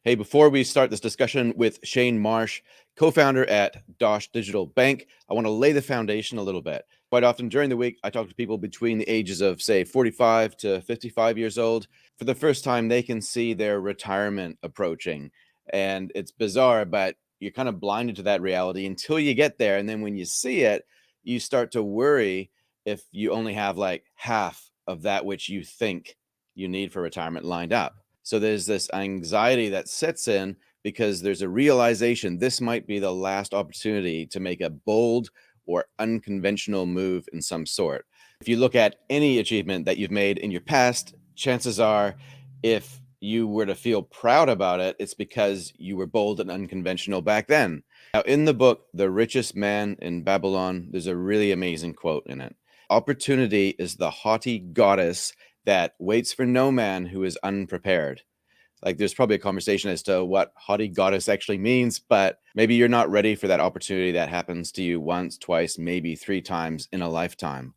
Hey, before we start this discussion with Shane Marsh, co-founder at Dosh Digital Bank, I want to lay the foundation a little bit. Quite often during the week, I talk to people between the ages of, say, 45 to 55 years old. For the first time, they can see their retirement approaching. And it's bizarre, but you're kind of blinded to that reality until you get there. And then when you see it, you start to worry if you only have like half of that which you think you need for retirement lined up. So there's this anxiety that sets in because there's a realization this might be the last opportunity to make a bold or unconventional move in some sort. If you look at any achievement that you've made in your past, chances are if you were to feel proud about it, it's because you were bold and unconventional back then. Now, in the book, The Richest Man in Babylon, there's a really amazing quote in it. Opportunity is the haughty goddess that waits for no man who is unprepared. Like there's probably a conversation as to what haughty goddess actually means, but maybe you're not ready for that opportunity that happens to you once, twice, maybe 3 times in a lifetime.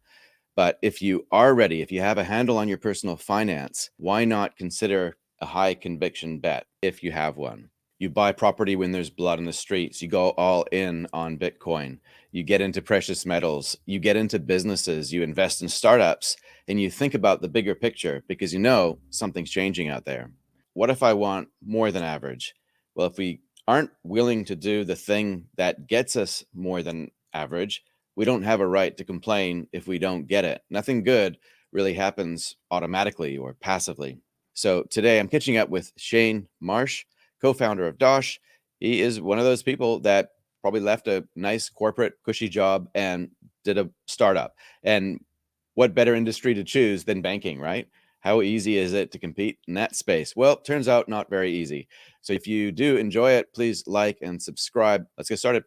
But if you are ready, if you have a handle on your personal finance, why not consider a high conviction bet if you have one? You buy property when there's blood in the streets. You go all in on Bitcoin. You get into precious metals. You get into businesses. You invest in startups and you think about the bigger picture because you know something's changing out there. What if I want more than average? Well, if we aren't willing to do the thing that gets us more than average, we don't have a right to complain if we don't get it. Nothing good really happens automatically or passively. So today I'm catching up with Shane Marsh, co-founder of Dosh. He is one of those people that probably left a nice corporate cushy job and did a startup. And what better industry to choose than banking, right? How easy is it to compete in that space? Well, turns out not very easy. So if you do enjoy it, please like and subscribe. Let's get started.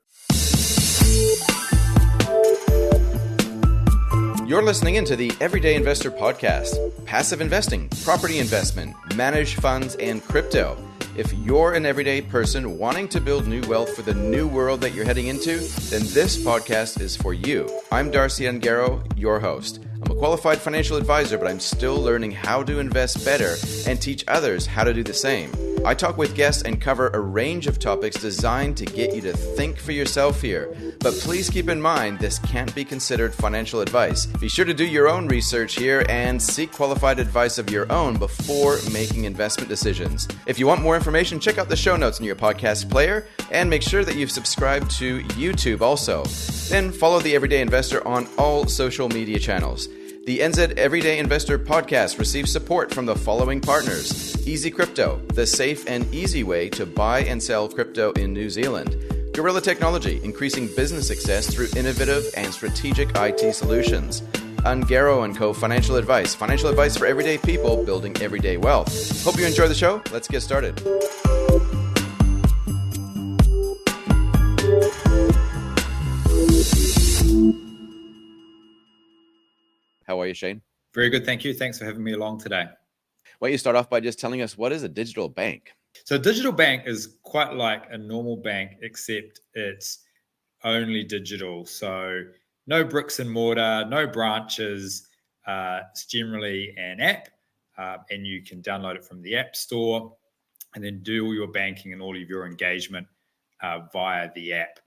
You're listening into the Everyday Investor Podcast. Passive investing, property investment, managed funds, and crypto. If you're an everyday person wanting to build new wealth for the new world that you're heading into, then this podcast is for you. I'm Darcy Ungaro, your host. I'm a qualified financial advisor, but I'm still learning how to invest better and teach others how to do the same. I talk with guests and cover a range of topics designed to get you to think for yourself here. But please keep in mind, this can't be considered financial advice. Be sure to do your own research here and seek qualified advice of your own before making investment decisions. If you want more information, check out the show notes in your podcast player and make sure that you've subscribed to YouTube also. Then follow the Everyday Investor on all social media channels. The NZ Everyday Investor Podcast receives support from the following partners: Easy Crypto, the safe and easy way to buy and sell crypto in New Zealand; Gorilla Technology, increasing business success through innovative and strategic IT solutions; Ungaro & Co. Financial advice for everyday people building everyday wealth. Hope you enjoy the show. Let's get started. How are you, Shane? Very good, thank you. Thanks for having me along today. Why don't you start off by just telling us what is a digital bank? So a digital bank is quite like a normal bank, except it's only digital. So no bricks and mortar, no branches. It's generally an app, and you can download it from the App Store and then do all your banking and all of your engagement via the app.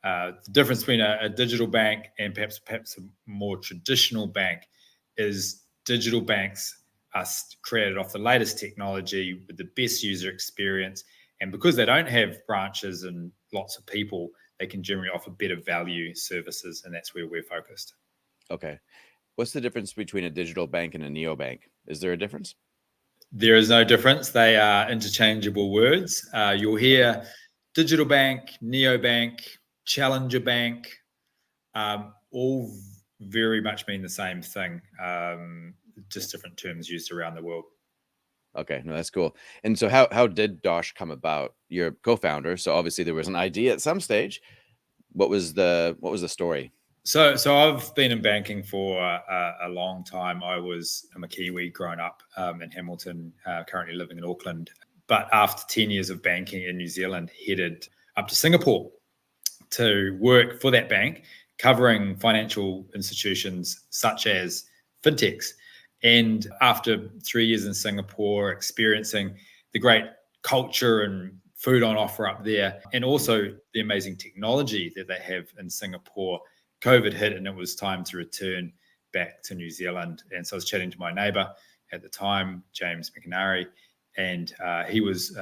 The difference between a digital bank and perhaps a more traditional bank is digital banks are created off the latest technology with the best user experience. And because they don't have branches and lots of people, they can generally offer better value services. And that's where we're focused. Okay. What's the difference between a digital bank and a neobank? Is there a difference? There is no difference. They are interchangeable words. You'll hear digital bank, neobank, challenger bank, all very much mean the same thing, just different terms used around the world. Okay, no, that's cool. And so how did Dosh come about? You're co-founder, so obviously there was an idea at some stage. What was the story? So I've been in banking for a long time. I'm a Kiwi growing up in Hamilton, currently living in Auckland. But after 10 years of banking in New Zealand, headed up to Singapore to work for that bank, covering financial institutions such as fintechs. And after 3 years in Singapore, experiencing the great culture and food on offer up there, and also the amazing technology that they have in Singapore. COVID hit and it was time to return back to New Zealand. And so I was chatting to my neighbor at the time, James McInerney, and he was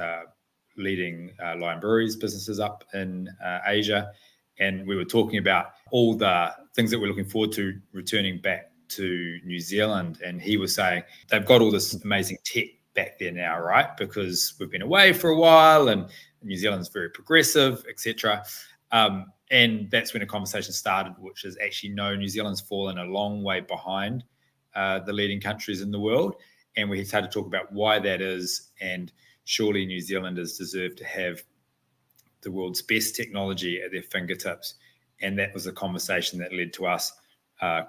leading Lion Breweries businesses up in Asia. And we were talking about all the things that we're looking forward to returning back to New Zealand. And he was saying they've got all this amazing tech back there now, right? Because we've been away for a while and New Zealand's very progressive, etc. And that's when a conversation started, which is actually no, New Zealand's fallen a long way behind the leading countries in the world. And we started to talk about why that is. And surely New Zealanders deserve to have the world's best technology at their fingertips. And that was a conversation that led to us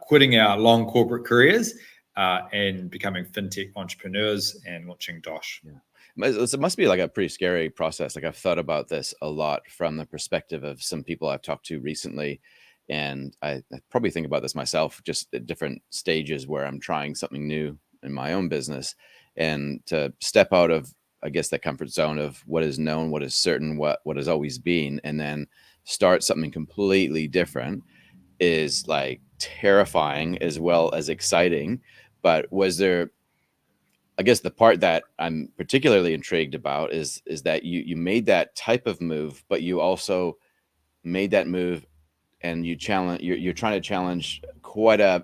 quitting our long corporate careers and becoming fintech entrepreneurs and launching Dosh. Yeah. It must be like a pretty scary process. Like I've thought about this a lot from the perspective of some people I've talked to recently. And I probably think about this myself, just at different stages where I'm trying something new in my own business, and to step out of, I guess, that comfort zone of what is known, what is certain, what has always been, and then start something completely different is like terrifying as well as exciting. But was there, I guess the part that I'm particularly intrigued about is that you made that type of move, but you also made that move and you're trying to challenge quite a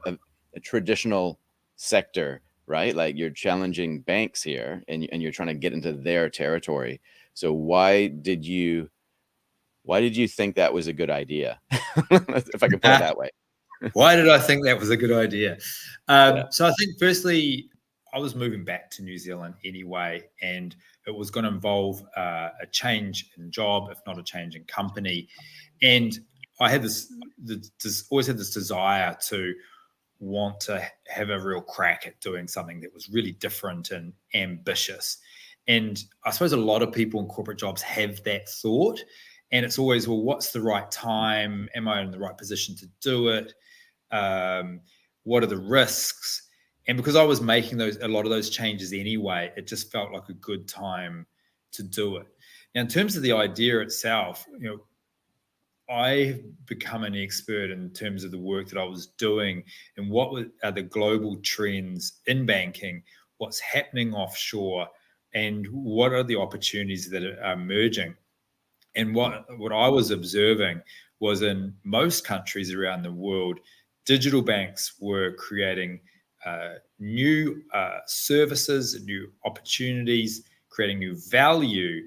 traditional sector, right? Like you're challenging banks here and you're trying to get into their territory. So why did you think that was a good idea? If I could put it that way. Why did I think that was a good idea? Yeah. So I think firstly, I was moving back to New Zealand anyway, and it was going to involve a change in job, if not a change in company. And I had always had this desire to want to have a real crack at doing something that was really different and ambitious. And I suppose a lot of people in corporate jobs have that thought. And it's always, well, what's the right time? Am I in the right position to do it? What are the risks? And because I was making a lot of those changes anyway, it just felt like a good time to do it. Now, in terms of the idea itself, I've become an expert in terms of the work that I was doing and what are the global trends in banking, what's happening offshore, and what are the opportunities that are emerging. And what I was observing was in most countries around the world, digital banks were creating new services, new opportunities, creating new value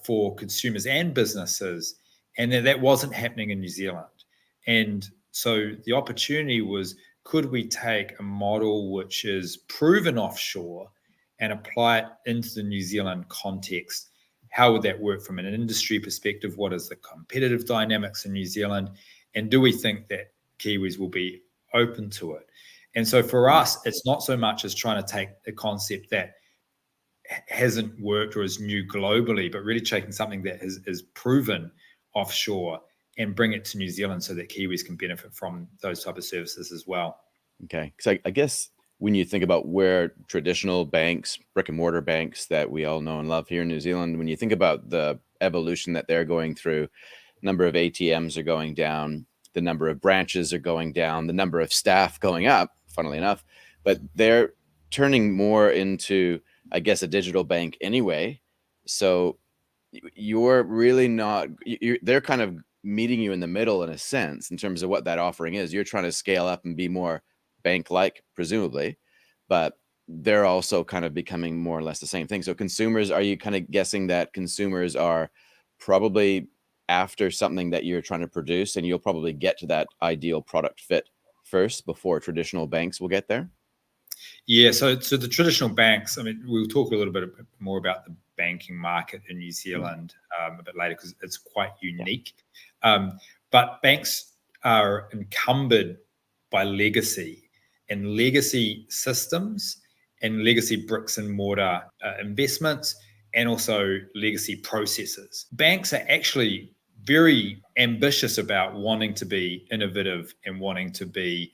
for consumers and businesses. And that wasn't happening in New Zealand. And so the opportunity was, could we take a model which is proven offshore and apply it into the New Zealand context? How would that work from an industry perspective? What is the competitive dynamics in New Zealand? And do we think that Kiwis will be open to it? And so for us, it's not so much as trying to take a concept that hasn't worked or is new globally, but really taking something that is proven offshore and bring it to New Zealand so that Kiwis can benefit from those type of services as well. Okay. So I guess when you think about where traditional banks, brick and mortar banks that we all know and love here in New Zealand, when you think about the evolution that they're going through, number of ATMs are going down, the number of branches are going down, the number of staff going up, funnily enough, but they're turning more into, I guess, a digital bank anyway. So you're really not, they're kind of meeting you in the middle in a sense, in terms of what that offering is. You're trying to scale up and be more bank-like, presumably, but they're also kind of becoming more or less the same thing. So consumers, are you kind of guessing that consumers are probably after something that you're trying to produce, and you'll probably get to that ideal product fit first before traditional banks will get there? Yeah, so the traditional banks, I mean, we'll talk a little bit more about the banking market in New Zealand a bit later because it's quite unique. But banks are encumbered by legacy and legacy systems and legacy bricks and mortar investments and also legacy processes. Banks are actually very ambitious about wanting to be innovative and wanting to be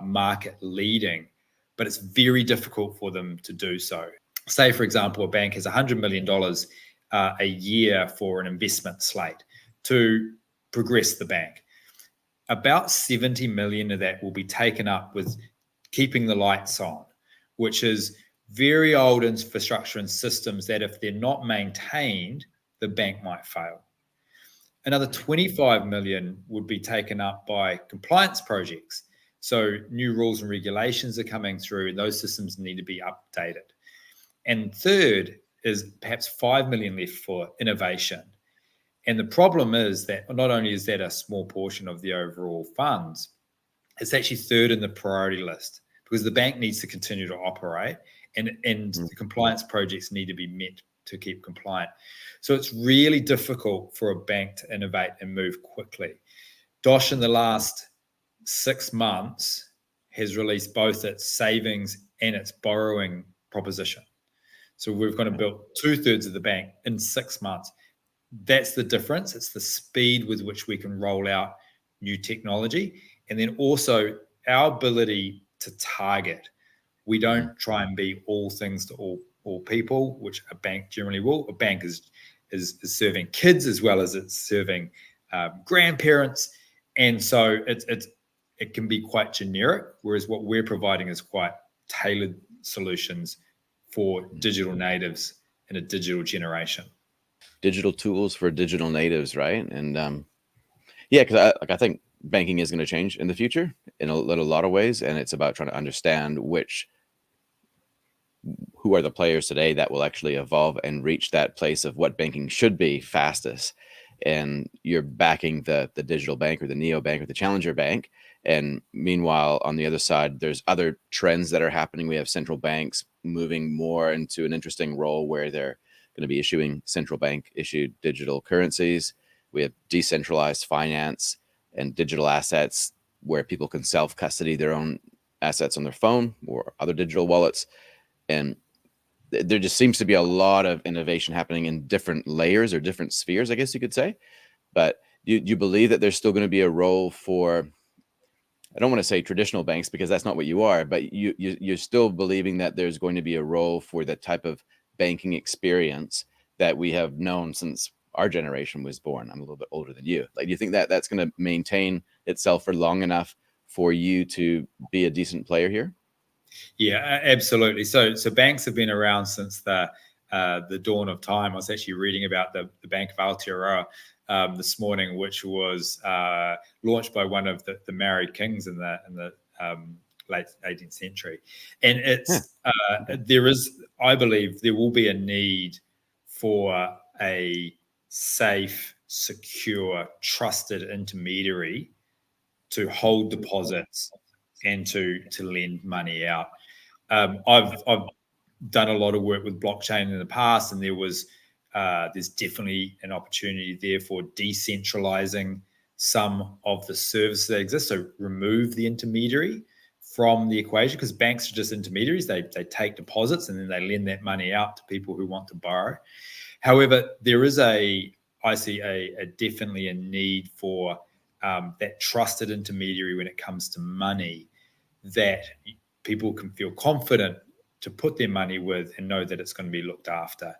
market leading, but it's very difficult for them to do so. say, for example, a bank has $100 million a year for an investment slate to progress the bank. About 70 million of that will be taken up with keeping the lights on, which is very old infrastructure and systems that if they're not maintained, the bank might fail. Another 25 million would be taken up by compliance projects. So new rules and regulations are coming through, and those systems need to be updated. And third is perhaps 5 million left for innovation. And the problem is that not only is that a small portion of the overall funds, it's actually third in the priority list because the bank needs to continue to operate and the compliance projects need to be met to keep compliant. So it's really difficult for a bank to innovate and move quickly. Dosh in the last 6 months has released both its savings and its borrowing proposition. So we're going to build 2/3 of the bank in 6 months. That's the difference. It's the speed with which we can roll out new technology. And then also our ability to target. We don't try and be all things to all people, which a bank generally will. A bank is serving kids as well as it's serving grandparents. And so it can be quite generic, whereas what we're providing is quite tailored solutions for digital natives in a digital generation. Digital tools for digital natives, right? And yeah, because I think banking is going to change in the future in a lot of ways, and it's about trying to understand who are the players today that will actually evolve and reach that place of what banking should be fastest. And you're backing the digital bank or the neo bank or the challenger bank. And meanwhile, on the other side, there's other trends that are happening. We have central banks moving more into an interesting role where they're going to be issuing central bank issued digital currencies. We have decentralized finance and digital assets where people can self-custody their own assets on their phone or other digital wallets. And there just seems to be a lot of innovation happening in different layers or different spheres, I guess you could say. But you believe that there's still going to be a role for, I don't want to say traditional banks because that's not what you are, but you're still believing that there's going to be a role for the type of banking experience that we have known since our generation was born. I'm a little bit older than you. Like, do you think that that's going to maintain itself for long enough for you to be a decent player here? Yeah, absolutely. So banks have been around since the dawn of time. I was actually reading about the Bank of Aotearoa this morning, which was launched by one of the Maori kings in the late 18th century. And it's there is, I believe, there will be a need for a safe, secure, trusted intermediary to hold deposits and to lend money out. I've done a lot of work with blockchain in the past, and there's definitely an opportunity there for decentralizing some of the services that exist. So remove the intermediary from the equation, because banks are just intermediaries. They take deposits and then they lend that money out to people who want to borrow. However, there is I see definitely a need for that trusted intermediary when it comes to money, that people can feel confident to put their money with and know that it's going to be looked after.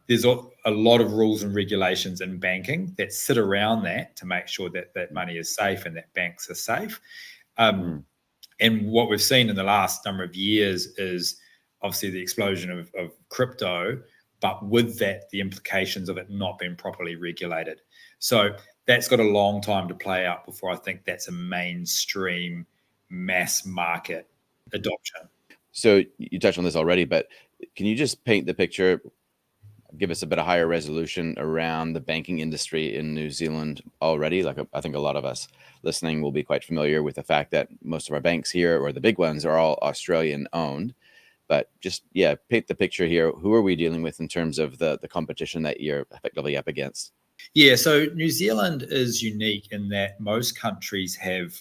There's a lot of rules and regulations in banking that sit around that to make sure that that money is safe and that banks are safe. And what we've seen in the last number of years is obviously the explosion of crypto, but with that, the implications of it not being properly regulated. So that's got a long time to play out before I think that's a mainstream mass market adoption. So you touched on this already, but can you just paint the picture, give us a bit of higher resolution around the banking industry in New Zealand already? Like, I think a lot of us listening will be quite familiar with the fact that most of our banks here, or the big ones, are all Australian owned. But just, yeah, paint the picture here. Who are we dealing with in terms of the competition that you're effectively up against? Yeah, so New Zealand is unique in that most countries have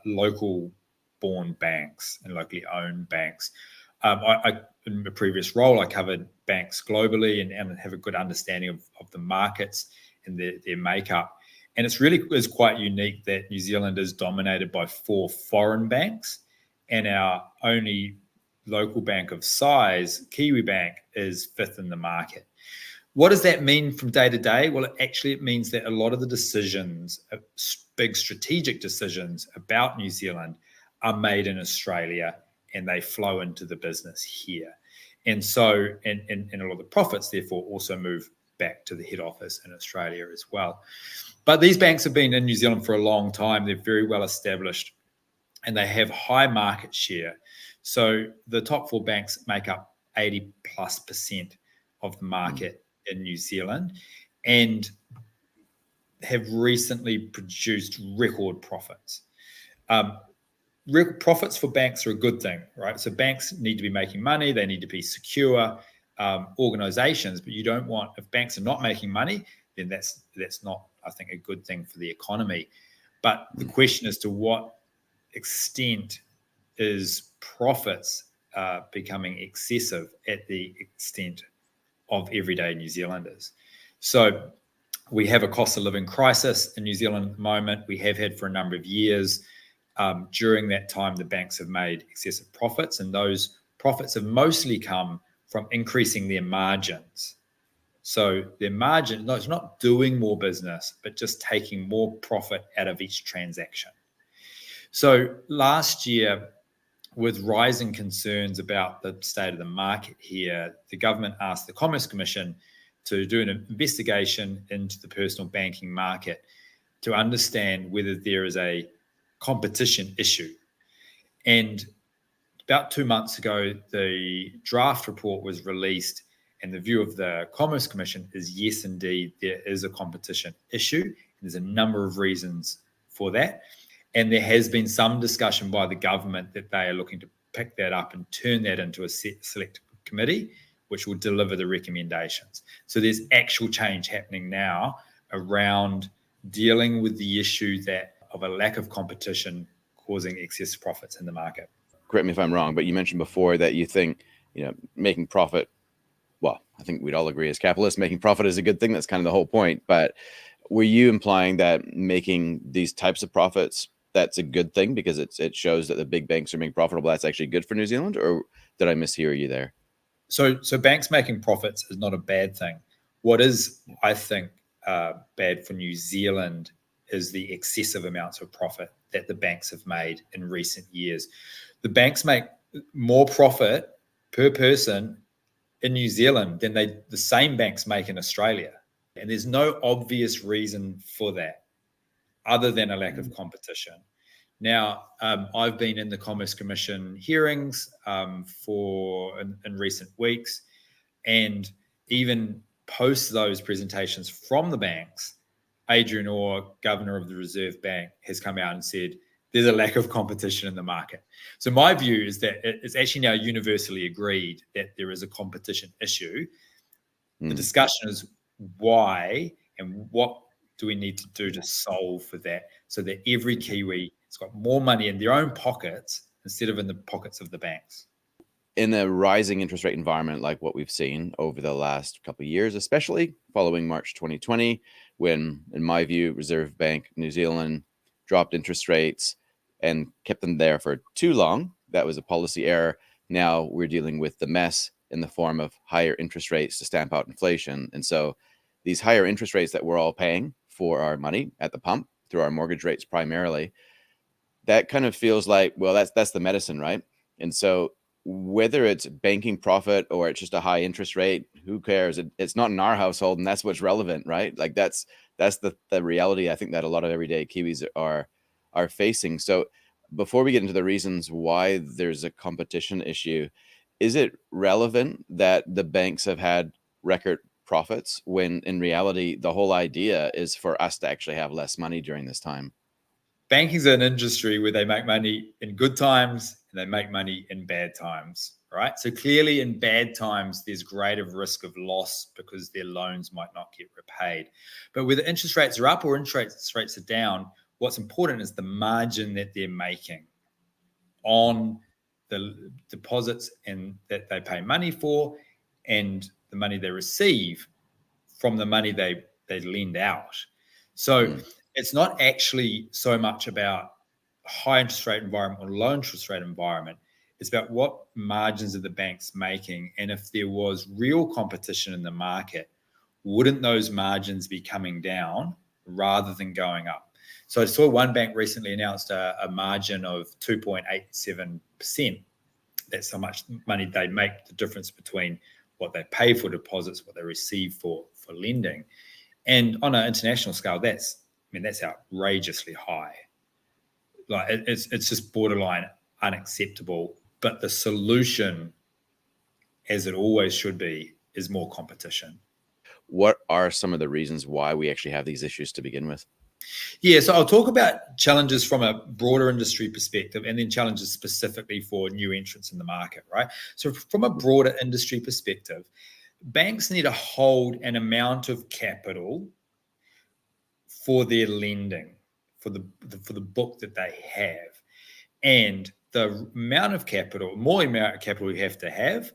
local born banks and locally owned banks. In a previous role, I covered banks globally and have a good understanding of the markets and their makeup. And it's really is quite unique that New Zealand is dominated by 4 foreign banks, and our only local bank of size, Kiwi Bank is fifth in the market. What does that mean from day to day? Well, it means that a lot of the decisions, big strategic decisions about New Zealand, are made in Australia and they flow into the business here. And so, and a lot of the profits, therefore, also move back to the head office in Australia as well. But these banks have been in New Zealand for a long time. They're very well established and they have high market share. So the top four banks make up 80+% of the market in New Zealand and have recently produced record profits. Profits for banks are a good thing, right? So banks need to be making money. They need to be secure organizations, but you don't want, if banks are not making money, then that's not, I think, a good thing for the economy. But the question is, to what extent is profits becoming excessive at the extent of everyday New Zealanders? So we have a cost of living crisis in New Zealand at the moment. We have had for a number of years. During that time, the banks have made excessive profits, and those profits have mostly come from increasing their margins. So their margin, no, it's not doing more business, but just taking more profit out of each transaction. So last year, with rising concerns about the state of the market here, the government asked the Commerce Commission to do an investigation into the personal banking market to understand whether there is a competition issue. And about 2 months ago, the draft report was released, and the view of the Commerce Commission is, yes, indeed, there is a competition issue. And there's a number of reasons for that. And there has been some discussion by the government that they are looking to pick that up and turn that into a select committee, which will deliver the recommendations. So there's actual change happening now around dealing with the issue that of a lack of competition causing excess profits in the market. Correct me if I'm wrong, but you mentioned before that you think, making profit, well, I think we'd all agree as capitalists, making profit is a good thing. That's kind of the whole point. But were you implying that making these types of profits, that's a good thing because it shows that the big banks are being profitable? That's actually good for New Zealand, or did I mishear you there? So banks making profits is not a bad thing. What is, I think, bad for New Zealand is the excessive amounts of profit that the banks have made in recent years. The banks make more profit per person in New Zealand than the same banks make in Australia. And there's no obvious reason for that other than a lack of competition. Now, I've been in the Commerce Commission hearings in recent weeks, and even post those presentations from the banks, Adrian Orr, Governor of the Reserve Bank, has come out and said there's a lack of competition in the market. So my view is that it's actually now universally agreed that there is a competition issue. The discussion is why and what do we need to do to solve for that so that every Kiwi has got more money in their own pockets instead of in the pockets of the banks. In a rising interest rate environment like what we've seen over the last couple of years, especially following March 2020, when, in my view, Reserve Bank New Zealand dropped interest rates and kept them there for too long, that was a policy error. Now we're dealing with the mess in the form of higher interest rates to stamp out inflation. And so these higher interest rates that we're all paying for our money at the pump through our mortgage rates primarily, that kind of feels like, well, that's the medicine, right? And so whether it's banking profit or it's just a high interest rate, who cares? It's not in our household, and that's what's relevant, right? Like that's the reality I think that a lot of everyday Kiwis are facing. So before we get into the reasons why there's a competition issue, is it relevant that the banks have had record profits when in reality the whole idea is for us to actually have less money during this time? Banking is an industry where they make money in good times and they make money in bad times, right? So clearly in bad times, there's greater risk of loss because their loans might not get repaid. But whether interest rates are up or interest rates are down, what's important is the margin that they're making on the deposits and that they pay money for and the money they receive from the money they lend out. So it's not actually so much about high interest rate environment or low interest rate environment. It's about what margins are the banks making, and if there was real competition in the market, wouldn't those margins be coming down rather than going up? So I saw one bank recently announced a margin of 2.87%. That's how much money they make, the difference between what they pay for deposits, what they receive for lending. And on an international scale, that's outrageously high. Like it's just borderline unacceptable. But the solution, as it always should be, is more competition. What are some of the reasons why we actually have these issues to begin with? Yeah, so I'll talk about challenges from a broader industry perspective and then challenges specifically for new entrants in the market, right? So from a broader industry perspective, banks need to hold an amount of capital for their lending, for the book that they have. And the amount of capital, more amount of capital you have to have,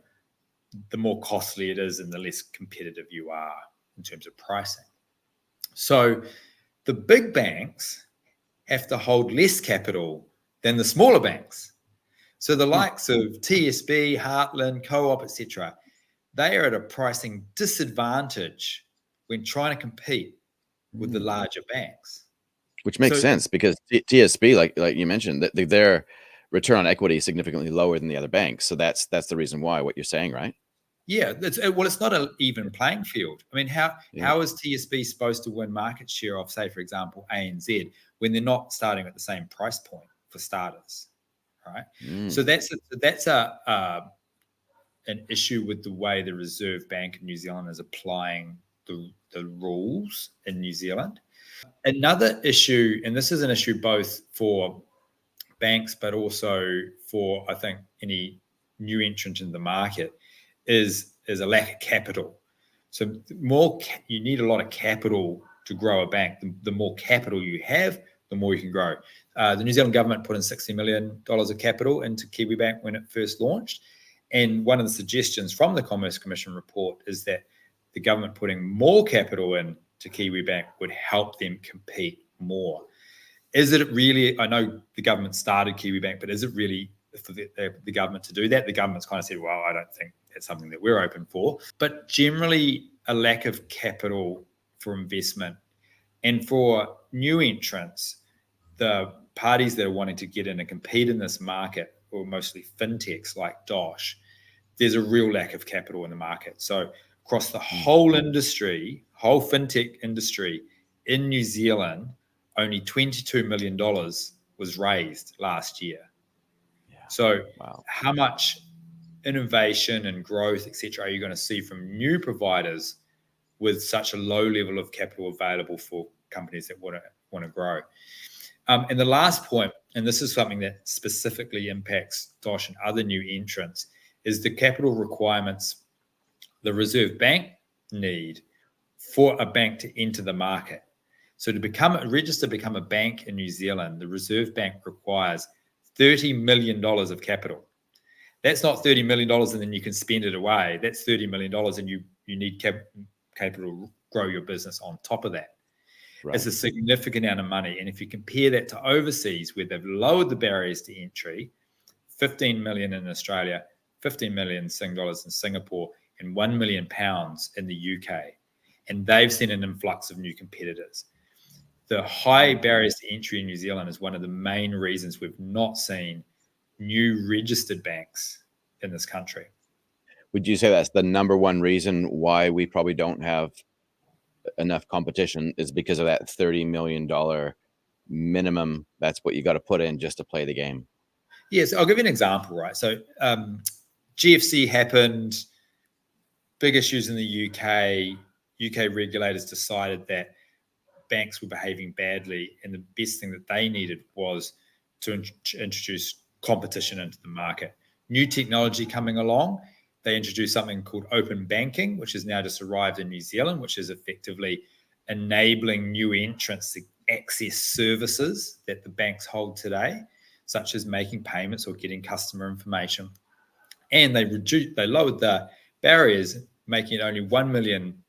the more costly it is and the less competitive you are in terms of pricing. So the big banks have to hold less capital than the smaller banks. So the likes of TSB, Heartland, Co-op, etc., they are at a pricing disadvantage when trying to compete with the larger banks. Which makes sense because TSB, like you mentioned, that their return on equity is significantly lower than the other banks. So that's the reason why, what you're saying, right? Yeah, it's not an even playing field. I mean, how is TSB supposed to win market share of, say, for example, ANZ when they're not starting at the same price point for starters, right? So that's an issue with the way the Reserve Bank of New Zealand is applying the rules in New Zealand. Another issue, and this is an issue both for banks but also for, I think, any new entrant in the market, is a lack of capital. So you need a lot of capital to grow a bank. The more capital you have, the more you can grow. The New Zealand government put in $60 million of capital into Kiwibank when it first launched. And one of the suggestions from the Commerce Commission report is that the government putting more capital in to Kiwibank would help them compete more. Is it really, I know the government started Kiwibank, but is it really for the government to do that? The government's kind of said, well, I don't think that's something that we're open for. But generally, a lack of capital for investment. And for new entrants, the parties that are wanting to get in and compete in this market, or mostly fintechs like Dosh, there's a real lack of capital in the market. So across the whole industry, whole fintech industry in New Zealand, only $22 million was raised last year. Yeah. So how much innovation and growth, et cetera, are you going to see from new providers with such a low level of capital available for companies that want to grow? And the last point, and this is something that specifically impacts Dosh and other new entrants, is the capital requirements the Reserve Bank need for a bank to enter the market. So to become a bank in New Zealand, the Reserve Bank requires $30 million of capital. That's not $30 million and then you can spend it away. That's $30 million and you need capital to grow your business on top of that. Right. It's a significant amount of money. And if you compare that to overseas, where they've lowered the barriers to entry, 15 million in Australia, 15 million Sing dollars in Singapore, and 1 million pounds in the UK. And they've seen an influx of new competitors. The high barriers to entry in New Zealand is one of the main reasons we've not seen new registered banks in this country. Would you say that's the number one reason why we probably don't have enough competition, is because of that $30 million minimum? That's what you got to put in just to play the game. Yes, I'll give you an example, right? So GFC happened, big issues in the UK. UK regulators decided that banks were behaving badly, and the best thing that they needed was to introduce competition into the market. New technology coming along, they introduced something called open banking, which has now just arrived in New Zealand, which is effectively enabling new entrants to access services that the banks hold today, such as making payments or getting customer information. And they lowered the barriers, making it only £1 million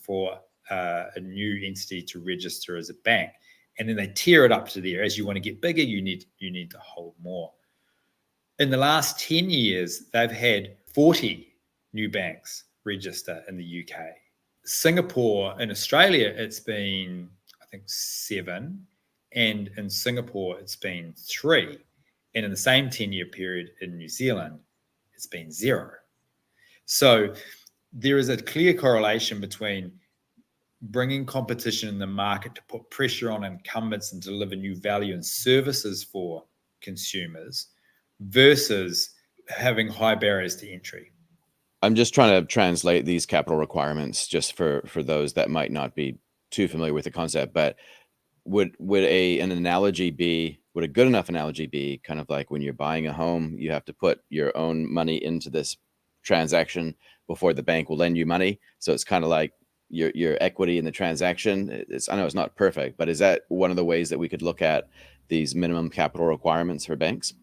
for a new entity to register as a bank. And then they tear it up to there. As you want to get bigger, you need to hold more. In the last 10 years, they've had 40 new banks register in the UK. Singapore, in Australia, it's been, I think, 7. And in Singapore, it's been 3. And in the same 10-year period in New Zealand, it's been 0. So there is a clear correlation between bringing competition in the market to put pressure on incumbents and deliver new value and services for consumers versus having high barriers to entry. I'm just trying to translate these capital requirements just for those that might not be too familiar with the concept. But would a good enough analogy be kind of like when you're buying a home, you have to put your own money into this transaction before the bank will lend you money? So it's kind of like your equity in the transaction. I know it's not perfect, but is that one of the ways that we could look at these minimum capital requirements for banks?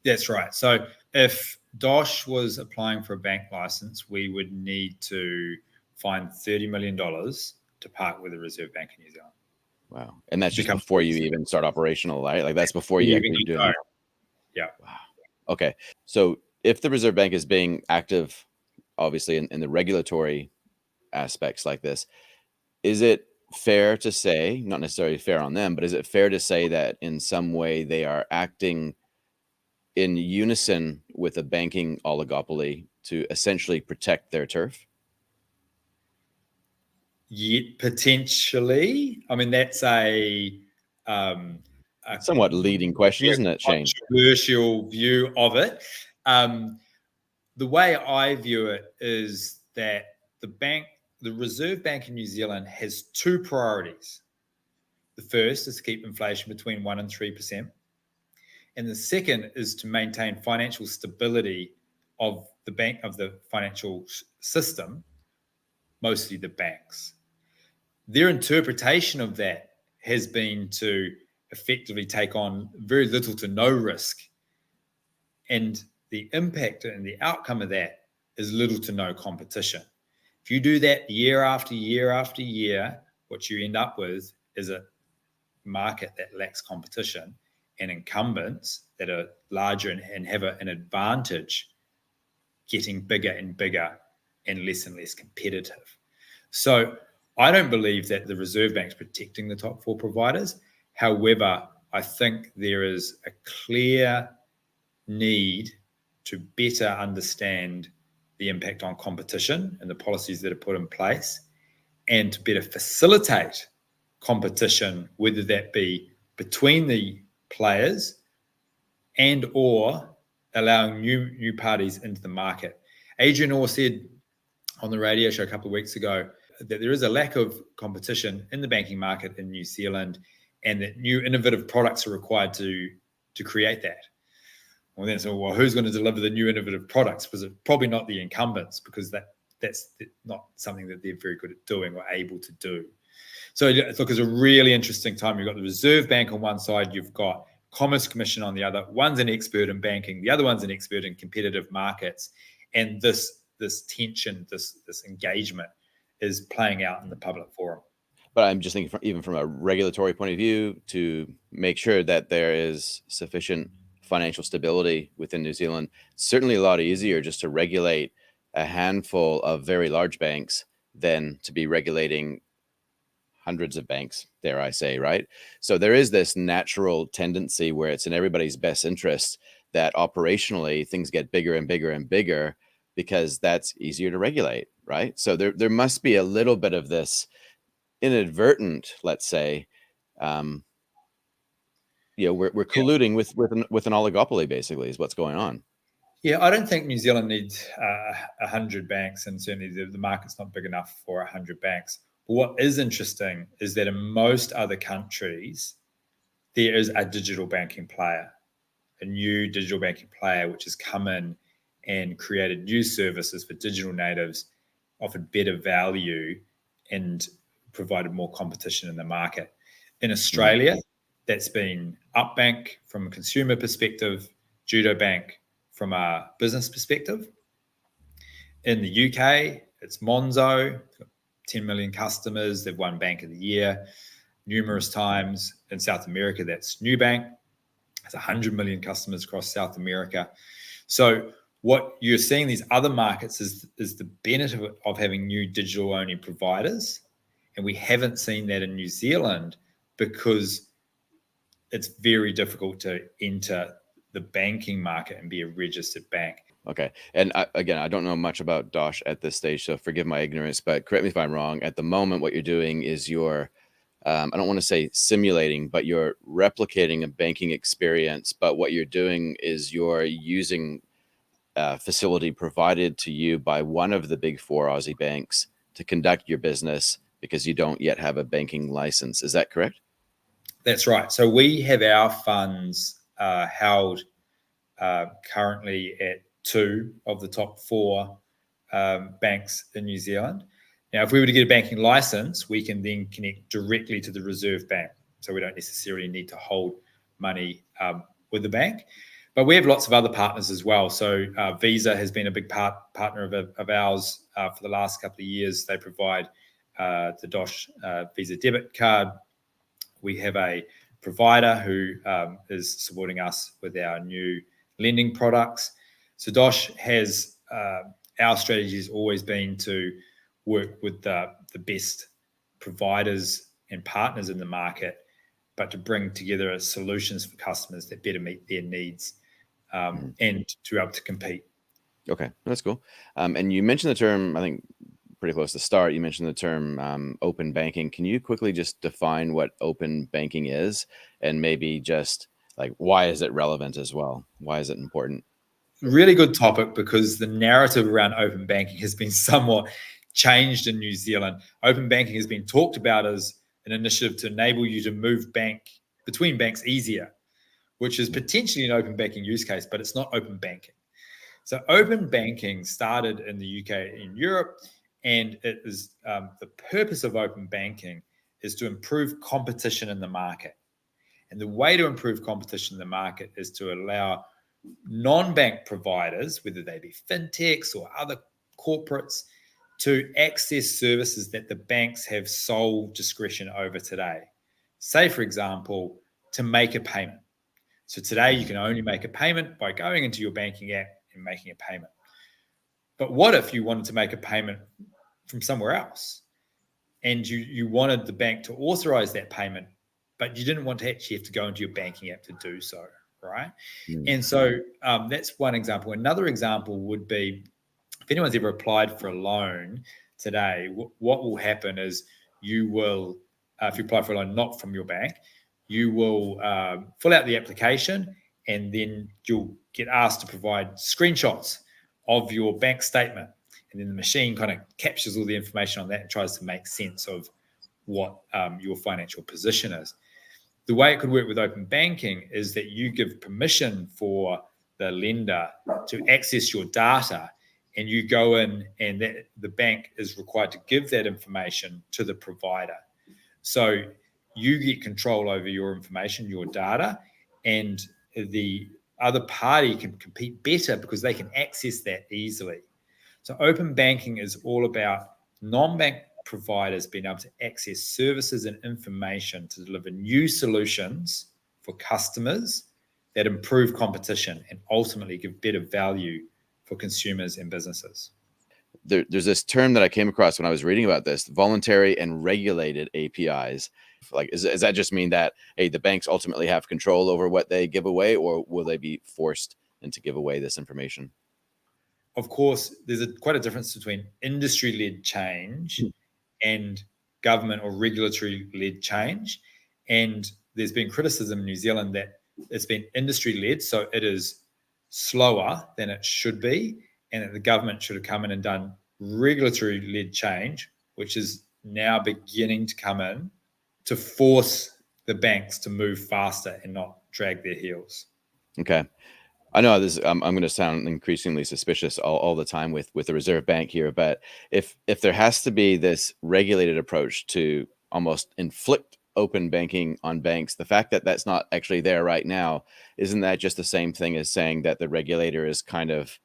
That's right. So if Dosh was applying for a bank license, we would need to find $30 million to partner with the Reserve Bank of New Zealand. Wow. And that's just before you even start operational, right? Like that's before you actually do it. Yeah. Wow. Okay. So if the Reserve Bank is being active, obviously in the regulatory aspects like this, is it fair to say, not necessarily fair on them, but is it fair to say that in some way they are acting in unison with a banking oligopoly to essentially protect their turf? Yet potentially. I mean, that's a Somewhat leading question, isn't it, Shane? Controversial view of it. The way I view it is that the Reserve Bank of New Zealand has 2 priorities. The first is to keep inflation between 1% and 3%. And the second is to maintain financial stability of the financial system, mostly the banks. Their interpretation of that has been to effectively take on very little to no risk. And the impact and the outcome of that is little to no competition. If you do that year after year after year, what you end up with is a market that lacks competition and incumbents that are larger and have an advantage getting bigger and bigger and less competitive. So I don't believe that the Reserve Bank's protecting the top 4 providers. However, I think there is a clear need to better understand the impact on competition and the policies that are put in place, and to better facilitate competition, whether that be between the players and or allowing new parties into the market. Adrian Orr said on the radio show a couple of weeks ago that there is a lack of competition in the banking market in New Zealand, and that new innovative products are required to create that. Well, then, so who's going to deliver the new innovative products? Because it's probably not the incumbents, because that's not something that they're very good at doing or able to do. So look, it's a really interesting time. You've got the Reserve Bank on one side, you've got Commerce Commission on the other. One's an expert in banking, the other one's an expert in competitive markets, and this tension, this engagement is playing out in the public forum. But I'm just thinking, even from a regulatory point of view, to make sure that there is sufficient financial stability within New Zealand, certainly a lot easier just to regulate a handful of very large banks than to be regulating hundreds of banks, dare I say, right? So there is this natural tendency where it's in everybody's best interest that operationally things get bigger and bigger and bigger, because that's easier to regulate, right? So there must be a little bit of this inadvertent, let's say, we're colluding with an oligopoly, basically, is what's going on. Yeah, I don't think New Zealand needs 100 banks, and certainly the market's not big enough for 100 banks. But what is interesting is that in most other countries, there is a digital banking player, a new digital banking player, which has come in and created new services for digital natives, offered better value, and provided more competition in the market. In Australia, that's been Upbank from a consumer perspective, Judo Bank from a business perspective. In the UK, it's Monzo, 10 million customers. They've won Bank of the Year numerous times. In South America, that's Nubank. has 100 million customers across South America. So what you're seeing in these other markets is the benefit of having new digital-only providers. And we haven't seen that in New Zealand because it's very difficult to enter the banking market and be a registered bank. Okay. And again, I don't know much about Dosh at this stage, so forgive my ignorance, but correct me if I'm wrong. At the moment, what you're doing is I don't want to say simulating, but you're replicating a banking experience. But what you're doing is you're using a facility provided to you by one of the big four Aussie banks to conduct your business because you don't yet have a banking license. Is that correct? That's right. So we have our funds held currently at two of the top four banks in New Zealand. Now, if we were to get a banking license, we can then connect directly to the Reserve Bank. So we don't necessarily need to hold money with the bank. But we have lots of other partners as well. So Visa has been a big partner of ours for the last couple of years. They provide the Dosh Visa debit card. We have a provider who is supporting us with our new lending products. So Dosh has, our strategy has always been to work with the best providers and partners in the market, but to bring together solutions for customers that better meet their needs and to be able to compete. Okay, that's cool. And you mentioned the term, I think pretty close to the start, you mentioned the term open banking. Can you quickly just define what open banking is and maybe just like why is it relevant as well? Why is it important? Really good topic because the narrative around open banking has been somewhat changed in New Zealand. Open banking has been talked about as an initiative to enable you to move between banks easier, which is potentially an open banking use case, but it's not open banking. So open banking started in the UK and Europe, and it is the purpose of open banking is to improve competition in the market. And the way to improve competition in the market is to allow non-bank providers, whether they be fintechs or other corporates, to access services that the banks have sole discretion over today. Say, for example, to make a payment. So today you can only make a payment by going into your banking app and making a payment. But what if you wanted to make a payment from somewhere else and you wanted the bank to authorize that payment, but you didn't want to actually have to go into your banking app to do so, right? And so that's one example. Another example would be if anyone's ever applied for a loan today, what will happen is you will, if you apply for a loan not from your bank, you will fill out the application and then you'll get asked to provide screenshots of your bank statement. And then the machine kind of captures all the information on that and tries to make sense of what your financial position is. The way it could work with open banking is that you give permission for the lender to access your data, and you go in and the bank is required to give that information to the provider. So you get control over your information, your data, and the other party can compete better because they can access that easily. So open banking is all about non-bank providers being able to access services and information to deliver new solutions for customers that improve competition and ultimately give better value for consumers and businesses. There's this term that I came across when I was reading about this: voluntary and regulated APIs. Like, does that just mean that, hey, the banks ultimately have control over what they give away, or will they be forced to give away this information? Of course, there's quite a difference between industry-led change and government or regulatory-led change. And there's been criticism in New Zealand that it's been industry-led, so it is slower than it should be, and that the government should have come in and done regulatory-led change, which is now beginning to come in to force the banks to move faster and not drag their heels. Okay. I know this. I'm going to sound increasingly suspicious all the time with the Reserve Bank here, but if there has to be this regulated approach to almost inflict open banking on banks, the fact that that's not actually there right now, isn't that just the same thing as saying that the regulator is kind of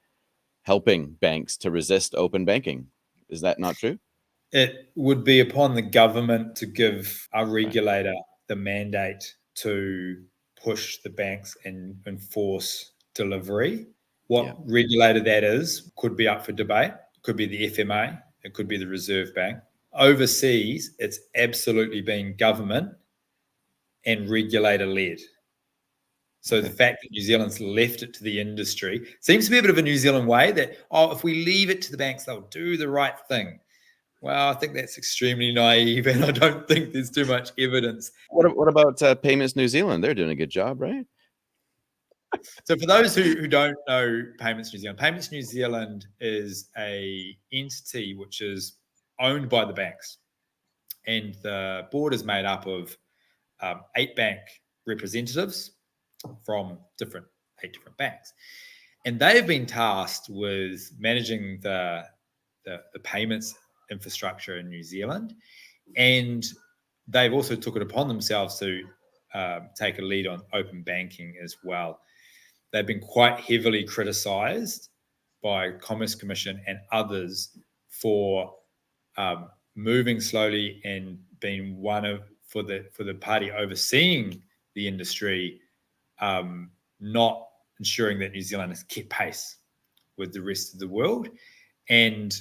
helping banks to resist open banking? Is that not true? It would be upon the government to give a regulator the mandate to push the banks and enforce delivery. What regulator that is could be up for debate. It could be the FMA. It could be the Reserve Bank. Overseas, it's absolutely been government and regulator-led. So the fact that New Zealand's left it to the industry seems to be a bit of a New Zealand way that, if we leave it to the banks, they'll do the right thing. Well, I think that's extremely naive, and I don't think there's too much evidence. What about Payments New Zealand? They're doing a good job, right? So for those who don't know Payments New Zealand is a entity which is owned by the banks, and the board is made up of 8 bank representatives from eight different banks, and they have been tasked with managing the payments infrastructure in New Zealand, and they've also took it upon themselves to take a lead on open banking as well. They've been quite heavily criticised by Commerce Commission and others for moving slowly and being for the party overseeing the industry, not ensuring that New Zealand has kept pace with the rest of the world, and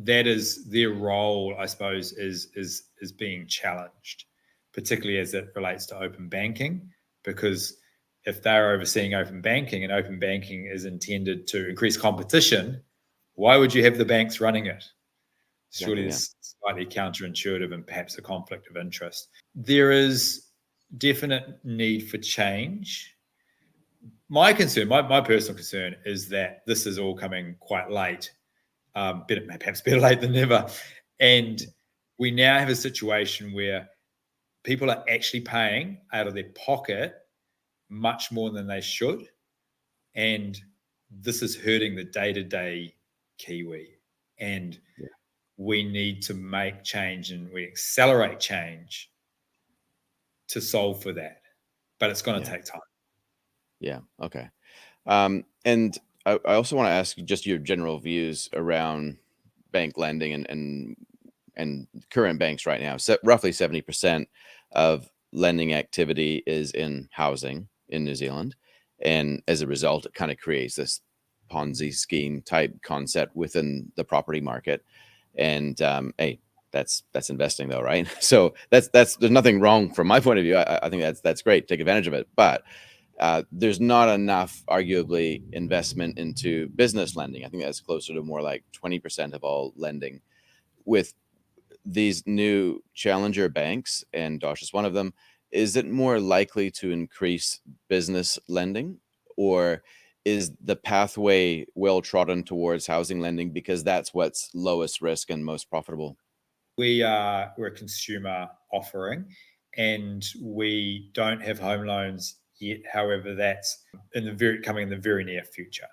that is their role, I suppose, is being challenged, particularly as it relates to open banking, because if they're overseeing open banking and open banking is intended to increase competition, why would you have the banks running it? Surely it's slightly counterintuitive and perhaps a conflict of interest. There is definite need for change. My concern, my personal concern, is that this is all coming quite late, perhaps better late than never. And we now have a situation where people are actually paying out of their pocket much more than they should. And this is hurting the day-to-day Kiwi. And we need to make change, and we accelerate change to solve for that. But it's going to take time. Yeah. Okay. And I also want to ask just your general views around bank lending and current banks right now. So roughly 70% of lending activity is in housing in New Zealand. And as a result, it kind of creates this Ponzi scheme type concept within the property market. And hey, that's investing though, right? So that's there's nothing wrong from my point of view. I think that's great. Take advantage of it. But there's not enough, arguably, investment into business lending. I think that's closer to more like 20% of all lending. With these new challenger banks, and Dosh is one of them, is it more likely to increase business lending, or is the pathway well trodden towards housing lending because that's what's lowest risk and most profitable? We're a consumer offering, and we don't have home loans yet. However, that's coming in the very near future.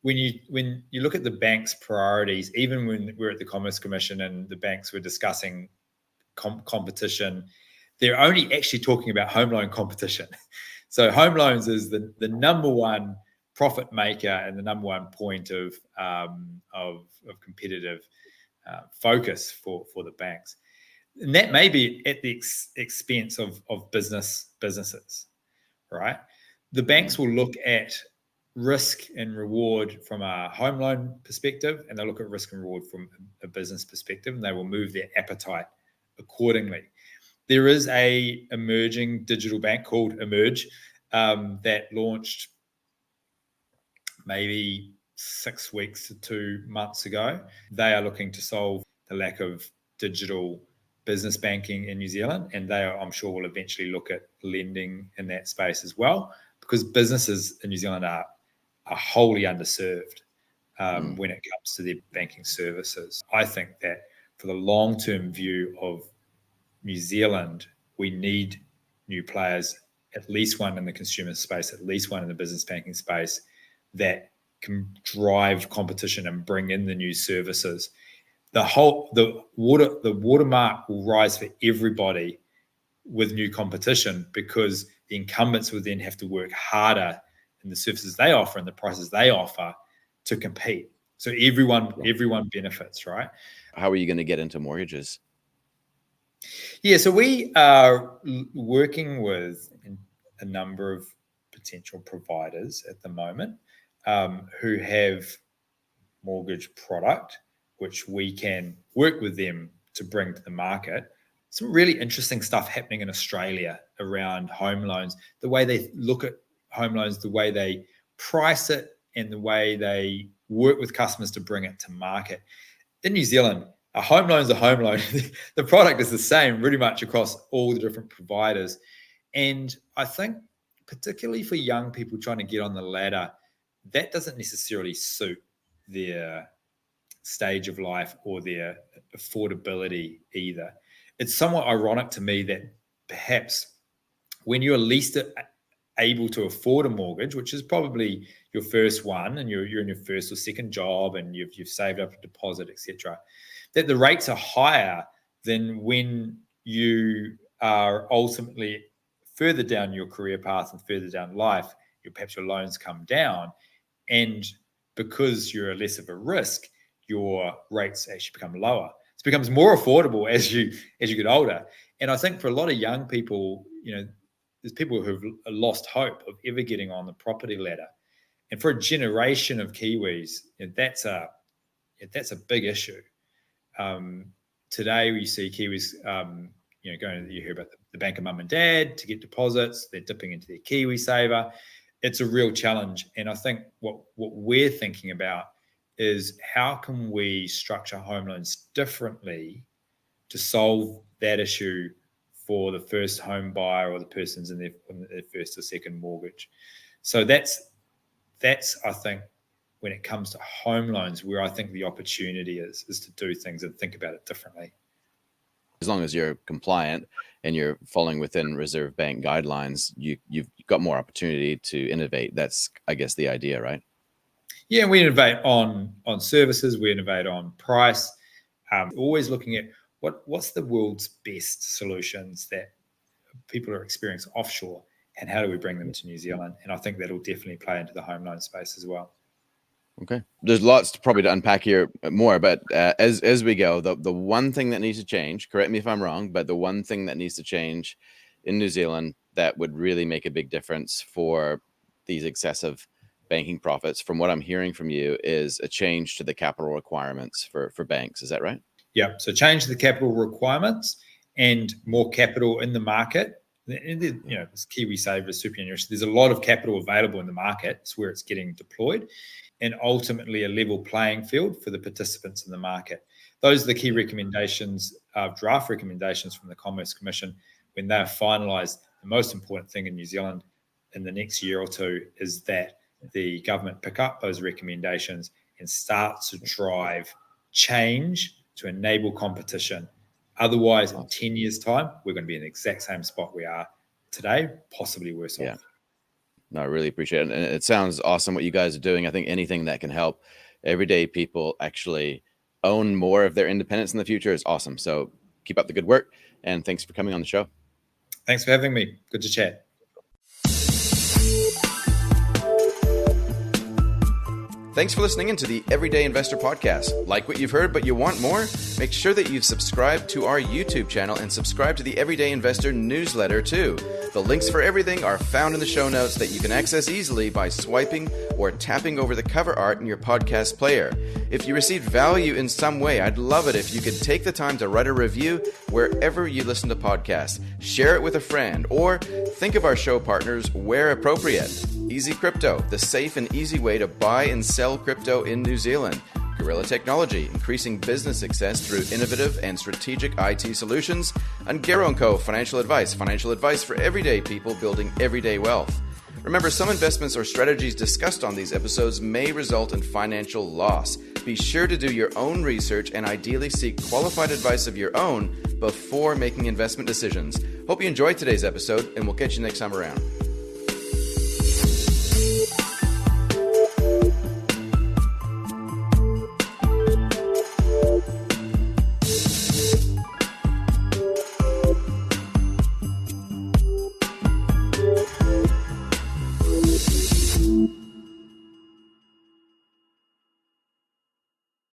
When you look at the bank's priorities, even when we're at the Commerce Commission and the banks were discussing competition, they're only actually talking about home loan competition. So home loans is the number one profit maker and the number one point of competitive focus for the banks. And that may be at the expense of businesses, right? The banks will look at risk and reward from a home loan perspective, and they'll look at risk and reward from a business perspective, and they will move their appetite accordingly. There is a emerging digital bank called Emerge that launched maybe 6 weeks to 2 months ago. They are looking to solve the lack of digital business banking in New Zealand, and they are, I'm sure, will eventually look at lending in that space as well, because businesses in New Zealand are wholly underserved when it comes to their banking services. I think that for the long-term view of New Zealand, we need new players, at least one in the consumer space, at least one in the business banking space, that can drive competition and bring in the new services. The watermark will rise for everybody with new competition, because the incumbents will then have to work harder in the services they offer and the prices they offer to compete. So everyone benefits, right? How are you going to get into mortgages? Yeah, so we are working with a number of potential providers at the moment who have mortgage product, which we can work with them to bring to the market. Some really interesting stuff happening in Australia around home loans, the way they look at home loans, the way they price it, and the way they work with customers to bring it to market. In New Zealand, a home loan is a home loan. The product is the same pretty much across all the different providers. And I think particularly for young people trying to get on the ladder, that doesn't necessarily suit their stage of life or their affordability either. It's somewhat ironic to me that perhaps when you're least able to afford a mortgage, which is probably your first one, and you're in your first or second job, and you've saved up a deposit, etc., that the rates are higher than when you are ultimately further down your career path and further down life. Perhaps your loans come down, and because you're less of a risk, your rates actually become lower. It becomes more affordable as you get older. And I think for a lot of young people, there's people who've lost hope of ever getting on the property ladder. And for a generation of Kiwis, that's a big issue. Today we see Kiwis, you hear about the bank of mum and dad to get deposits. They're dipping into their KiwiSaver. It's a real challenge. And I think what we're thinking about is how can we structure home loans differently to solve that issue for the first home buyer or the persons in their first or second mortgage. So that's I think, when it comes to home loans, where I think the opportunity is to do things and think about it differently. As long as you're compliant and you're falling within Reserve Bank guidelines, you've got more opportunity to innovate. That's, I guess, the idea, right? Yeah, we innovate on services, we innovate on price, always looking at what's the world's best solutions that people are experiencing offshore, and how do we bring them to New Zealand? And I think that'll definitely play into the home loan space as well. Okay. There's lots probably to unpack here more, but as we go, the one thing that needs to change, correct me if I'm wrong, but the one thing that needs to change in New Zealand that would really make a big difference for these excessive banking profits, from what I'm hearing from you, is a change to the capital requirements for banks. Is that right? Yeah. So change the capital requirements and more capital in the market. This KiwiSaver is super interesting. There's a lot of capital available in the market. It's where it's getting deployed, and ultimately a level playing field for the participants in the market. Those are the key recommendations, draft recommendations from the Commerce Commission. When they're finalised, the most important thing in New Zealand in the next year or two is that the government pick up those recommendations and start to drive change to enable competition. Otherwise, in 10 years' time, we're going to be in the exact same spot we are today, possibly worse off. No, I really appreciate it. And it sounds awesome what you guys are doing. I think anything that can help everyday people actually own more of their independence in the future is awesome. So keep up the good work. And thanks for coming on the show. Thanks for having me. Good to chat. Thanks for listening into the Everyday Investor Podcast. Like what you've heard, but you want more? Make sure that you've subscribed to our YouTube channel and subscribe to the Everyday Investor newsletter too. The links for everything are found in the show notes that you can access easily by swiping or tapping over the cover art in your podcast player. If you received value in some way, I'd love it if you could take the time to write a review wherever you listen to podcasts. Share it with a friend, or think of our show partners where appropriate. Easy Crypto, the safe and easy way to buy and sell crypto in New Zealand. Gorilla Technology, increasing business success through innovative and strategic IT solutions. And Ungaro & Co. Financial advice for everyday people building everyday wealth. Remember, some investments or strategies discussed on these episodes may result in financial loss. Be sure to do your own research and ideally seek qualified advice of your own before making investment decisions. Hope you enjoyed today's episode, and we'll catch you next time around.